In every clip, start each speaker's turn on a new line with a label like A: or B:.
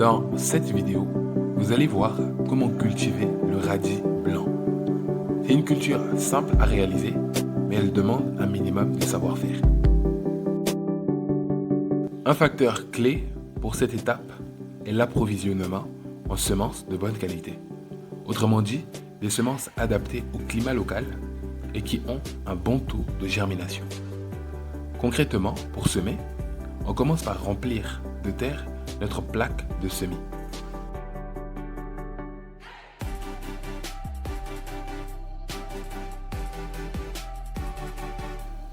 A: Dans cette vidéo, vous allez voir comment cultiver le radis blanc. C'est une culture simple à réaliser, mais elle demande un minimum de savoir-faire. Un facteur clé pour cette étape est l'approvisionnement en semences de bonne qualité. Autrement dit, des semences adaptées au climat local et qui ont un bon taux de germination. Concrètement, pour semer, on commence par remplir de terre notre plaque de semis.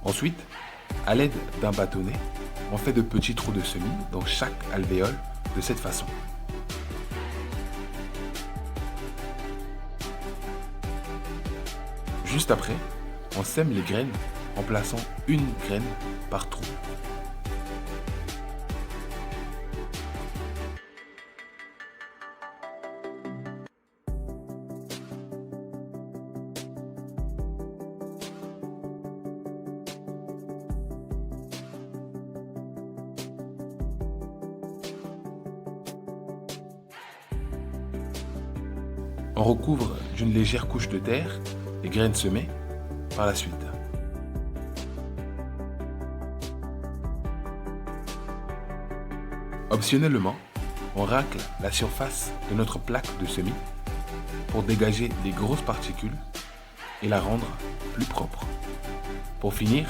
A: Ensuite, à l'aide d'un bâtonnet, on fait de petits trous de semis dans chaque alvéole de cette façon. Juste après, on sème les graines en plaçant une graine par trou. On recouvre d'une légère couche de terre les graines semées par la suite. Optionnellement, on racle la surface de notre plaque de semis pour dégager les grosses particules et la rendre plus propre. Pour finir,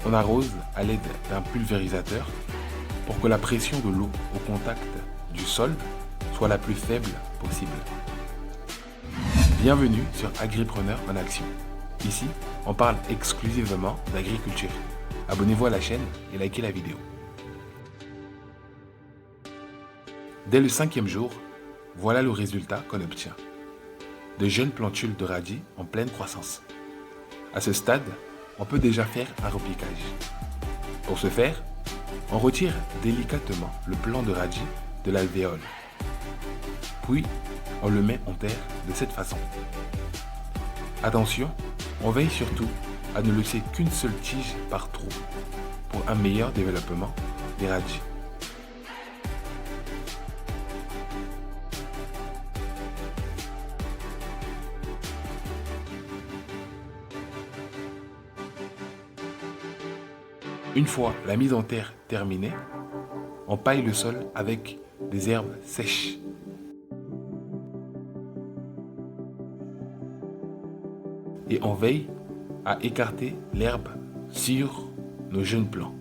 A: on arrose à l'aide d'un pulvérisateur pour que la pression de l'eau au contact du sol soit la plus faible possible. Bienvenue sur Agripreneur en Action. Ici, on parle exclusivement d'agriculture. Abonnez-vous à la chaîne et likez la vidéo. Dès le 5e jour, voilà le résultat qu'on obtient. De jeunes plantules de radis en pleine croissance. À ce stade, on peut déjà faire un repiquage. Pour ce faire, on retire délicatement le plant de radis de l'alvéole. Puis, on le met en terre de cette façon. Attention, on veille surtout à ne laisser qu'une seule tige par trou pour un meilleur développement des radis. Une fois la mise en terre terminée, on paille le sol avec des herbes sèches. Et on veille à écarter l'herbe sur nos jeunes plants.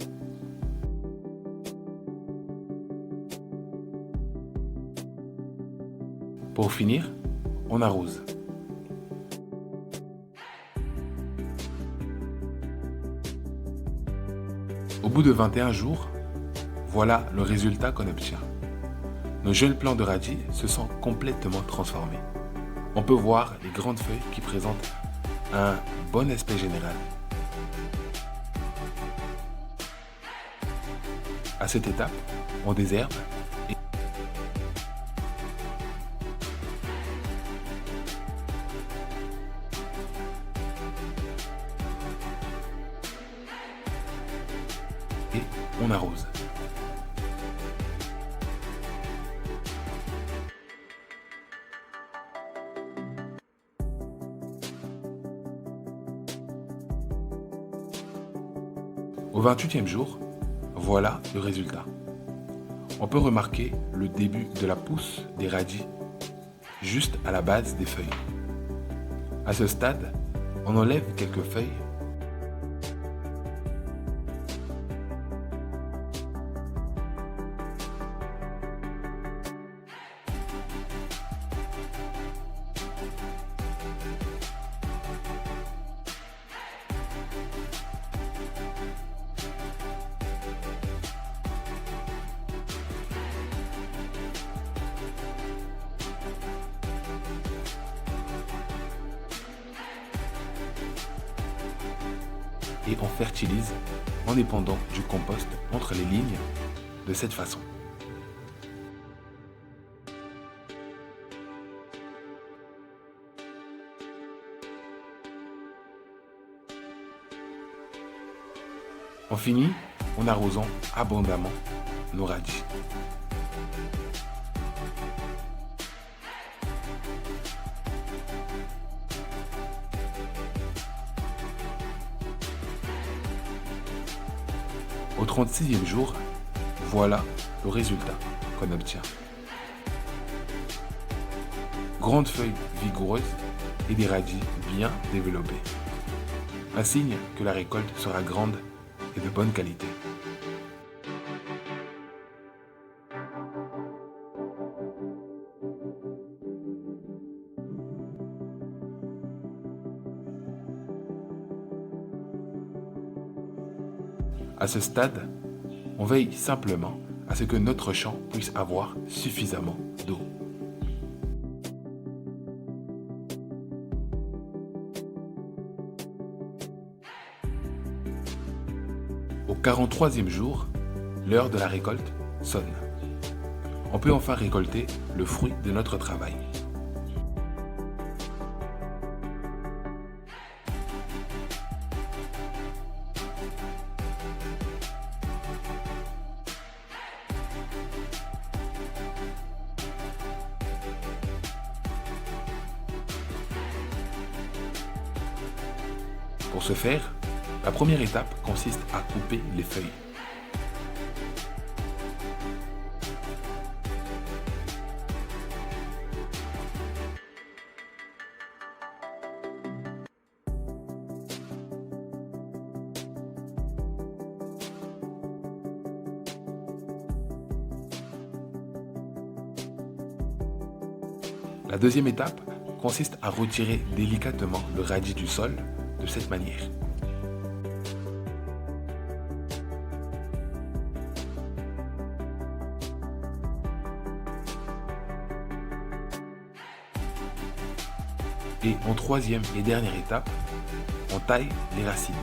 A: Pour finir, on arrose. Au bout de 21 jours, voilà le résultat qu'on obtient. Nos jeunes plants de radis se sont complètement transformés. On peut voir les grandes feuilles qui présentent un bon aspect général. À cette étape, on désherbe et on arrose. Au 28e jour, voilà le résultat. On peut remarquer le début de la pousse des radis juste à la base des feuilles. À ce stade, on enlève quelques feuilles et on fertilise en épandant du compost entre les lignes de cette façon. On finit en arrosant abondamment nos radis. Au 36e jour, voilà le résultat qu'on obtient. Grandes feuilles vigoureuses et des radis bien développés. Un signe que la récolte sera grande et de bonne qualité. À ce stade, on veille simplement à ce que notre champ puisse avoir suffisamment d'eau. Au 43e jour, l'heure de la récolte sonne. On peut enfin récolter le fruit de notre travail. Pour ce faire, la première étape consiste à couper les feuilles. La deuxième étape consiste à retirer délicatement le radis du sol de cette manière. Et en troisième et dernière étape, on taille les racines.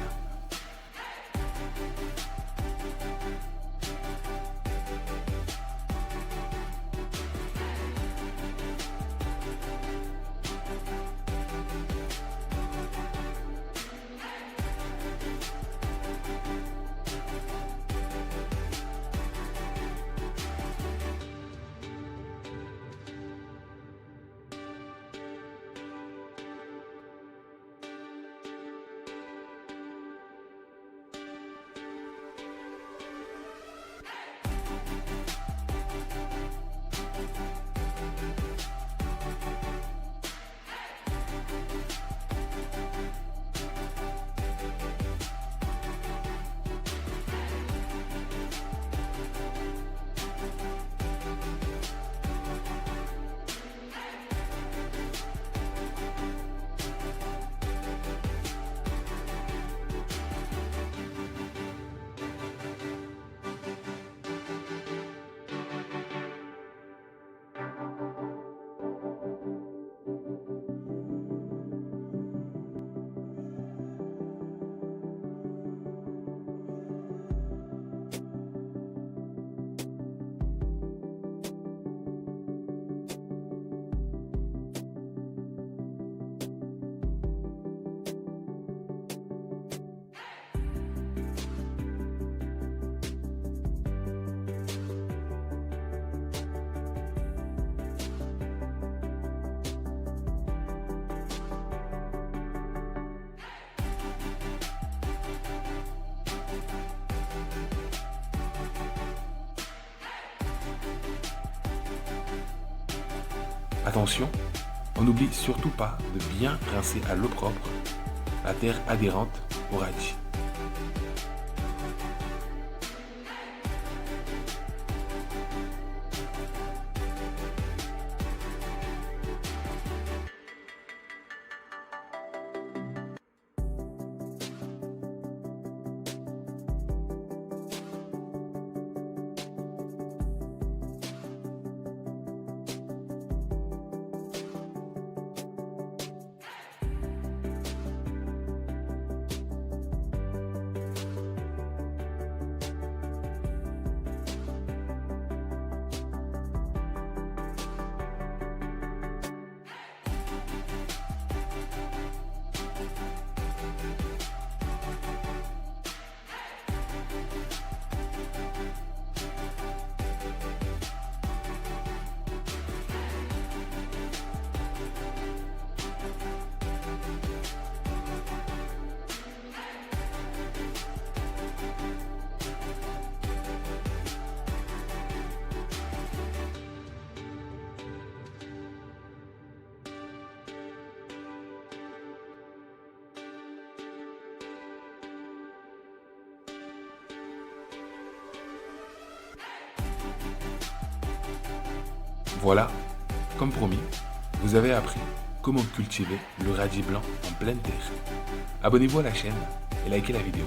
A: Attention, on n'oublie surtout pas de bien rincer à l'eau propre la terre adhérente au radis. Voilà, comme promis, vous avez appris comment cultiver le radis blanc en pleine terre. Abonnez-vous à la chaîne et likez la vidéo.